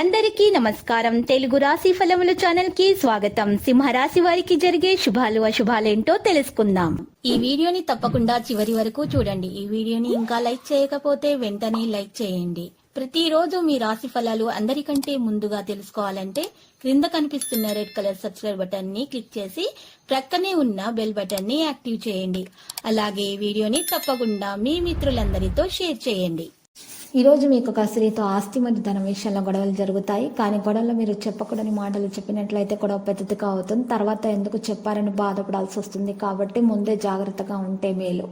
అందరికీ నమస్కారం. తెలుగు రాశి ఫలముల ఛానల్ కి స్వాగతం. సింహరాశి వారికి జరిగే శుభాలు అశుభాలేంటో తెలుసుకుందాం. ఈ వీడియోని తప్పకుండా చివరి వరకు చూడండి. ఈ వీడియోని ఇంకా లైక్ చేయకపోతే వెంటనే లైక్ చేయండి. ప్రతిరోజు మీ రాశి ఫలాలు అందరికంటే ముందుగా తెలుసుకోవాలంటే క్రింద కనిపిస్తున్న రెడ్ కలర్ సబ్స్క్రైబ్ బటన్ ని క్లిక్ చేసి ప్రక్కనే ఉన్న బెల్ బటన్ ని యాక్టివ్ చేయండి. అలాగే ఈ వీడియోని తప్పకుండా మీ మిత్రులందరితో షేర్ చేయండి. ఈరోజు మీకు ఒక స్త్రీతో ఆస్తి మరియు ధనం విషయంలో గొడవలు జరుగుతాయి. కానీ గొడవలు మీరు చెప్పకూడని మాటలు చెప్పినట్లయితే గొడవ పెద్దదిగా అవుతుంది. తర్వాత ఎందుకు చెప్పారని బాధపడాల్సి వస్తుంది. కాబట్టి ముందే జాగ్రత్తగా ఉంటే మేలు.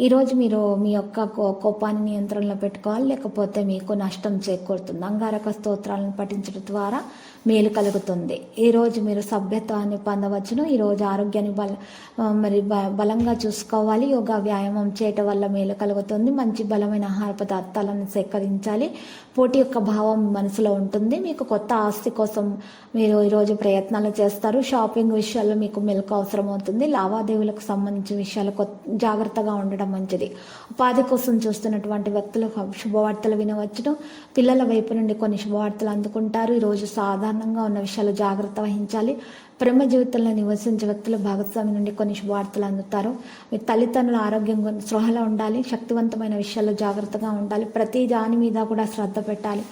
ఈరోజు మీరు మీ యొక్క కోపాన్ని నియంత్రణలో పెట్టుకోవాలి, లేకపోతే మీకు నష్టం చేకూరుతుంది. అంగారక స్తోత్రాలను పఠించడం ద్వారా మేలు కలుగుతుంది. ఈరోజు మీరు సభ్యత్వాన్ని పొందవచ్చును. ఈరోజు ఆరోగ్యాన్ని బలంగా చూసుకోవాలి. యోగా వ్యాయామం చేయటం వల్ల మేలు కలుగుతుంది. మంచి బలమైన ఆహార పదార్థాలను సేకరించాలి. పోటీ యొక్క భావం మనసులో ఉంటుంది. మీకు కొత్త ఆస్తి కోసం మీరు ఈరోజు ప్రయత్నాలు చేస్తారు. షాపింగ్ విషయాల్లో మీకు మెలకు అవసరం అవుతుంది. లావాదేవీలకు సంబంధించిన విషయాలు జాగ్రత్తగా ఉండడం మంచిది. ఉపాధి కోసం చూస్తున్నటువంటి వ్యక్తులు శుభవార్తలు వినవచ్చును. పిల్లల వైపు నుండి కొన్ని శుభవార్తలు అందుకుంటారు. ఈరోజు సాధారణంగా ఉన్న విషయాలు జాగ్రత్త వహించాలి. ప్రేమ జీవితంలో నివసించే వ్యక్తులు భాగస్వామి నుండి కొన్ని శుభవార్తలు అందుతారు. మీ తల్లిదండ్రుల ఆరోగ్యం స్పృహలో ఉండాలి. శక్తివంతమైన విషయాల్లో జాగ్రత్తగా ఉండాలి. ప్రతి దాని మీద కూడా శ్రద్ధ పెట్టాలి.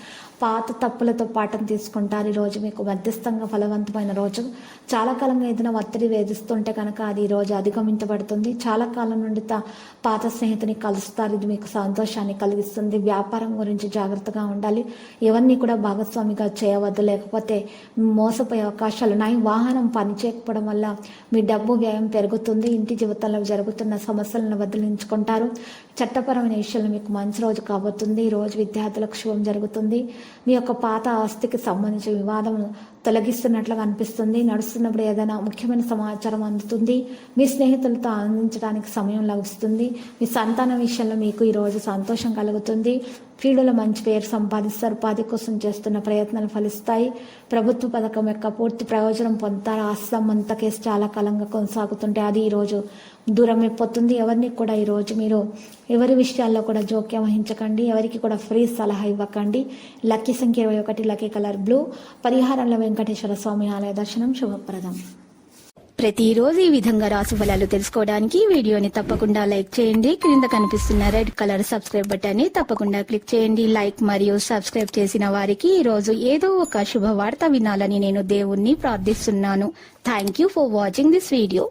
పాత తప్పులతో పాఠం తీసుకుంటారు. ఈరోజు మీకు మధ్యస్థంగా ఫలవంతమైన రోజు. చాలా కాలంగా ఏదైనా ఒత్తిడి వేధిస్తుంటే కనుక అది ఈరోజు అధిగమించబడుతుంది. చాలా కాలం నుండి పాత స్నేహితుని కలుస్తారు. ఇది మీకు సంతోషాన్ని కలిగిస్తుంది. వ్యాపారం గురించి జాగ్రత్తగా ఉండాలి. ఎవరిని కూడా భాగస్వామిగా చేయవద్దు, లేకపోతే మోసపోయే అవకాశాలు ఉన్నాయి. వాహనం పనిచేయకపోవడం వల్ల మీ డబ్బు వ్యయం పెరుగుతుంది. ఇంటి జీవితంలో జరుగుతున్న సమస్యలను వదిలించుకుంటారు. చట్టపరమైన విషయంలో మీకు మంచి రోజు కాబోతుంది. ఈ రోజు విద్యార్థులకు శుభం జరుగుతుంది. మీ యొక్క పాత ఆస్తికి సంబంధించిన వివాదం తొలగిస్తున్నట్లుగా అనిపిస్తుంది. నడుస్తున్నప్పుడు ఏదైనా ముఖ్యమైన సమాచారం అందుతుంది. మీ స్నేహితులతో ఆనందించడానికి సమయం లభిస్తుంది. మీ సంతానం విషయంలో మీకు ఈరోజు సంతోషం కలుగుతుంది. క్రీడలో మంచి పేరు సంపాదిస్తారు. ఉపాధి కోసం చేస్తున్న ప్రయత్నాలు ఫలిస్తాయి. ప్రభుత్వ పథకం యొక్క పూర్తి ప్రయోజనం పొందుతారు. ఆస్తి కేసు చాలా కాలంగా కొనసాగుతుంటే అది ఈరోజు దూరం అయిపోతుంది. ఎవరిని కూడా ఈరోజు మీరు ఎవరి విషయాల్లో కూడా జోక్యం వహించకండి. ఎవరికి కూడా ఫ్రీ సలహా ఇవ్వకండి. లక్కీ సంఖ్య 21, లక్కీ కలర్ బ్లూ. పరిహారంలో వెంకటేశ్వర స్వామి ఆలయ దర్శనం శుభప్రదం. ప్రతిరోజు ఈ విధంగా రాశి ఫలాలు తెలుసుకోవడానికి వీడియోని తప్పకుండా లైక్ చేయండి. క్రింద కనిపిస్తున్న రెడ్ కలర్ సబ్స్క్రైబ్ బటన్ ని తప్పకుండా క్లిక్ చేయండి. లైక్ మరియు సబ్స్క్రైబ్ చేసిన వారికి ఈ రోజు ఏదో ఒక శుభవార్త వినాలని నేను దేవుణ్ణి ప్రార్థిస్తున్నాను. Thank you for watching this video.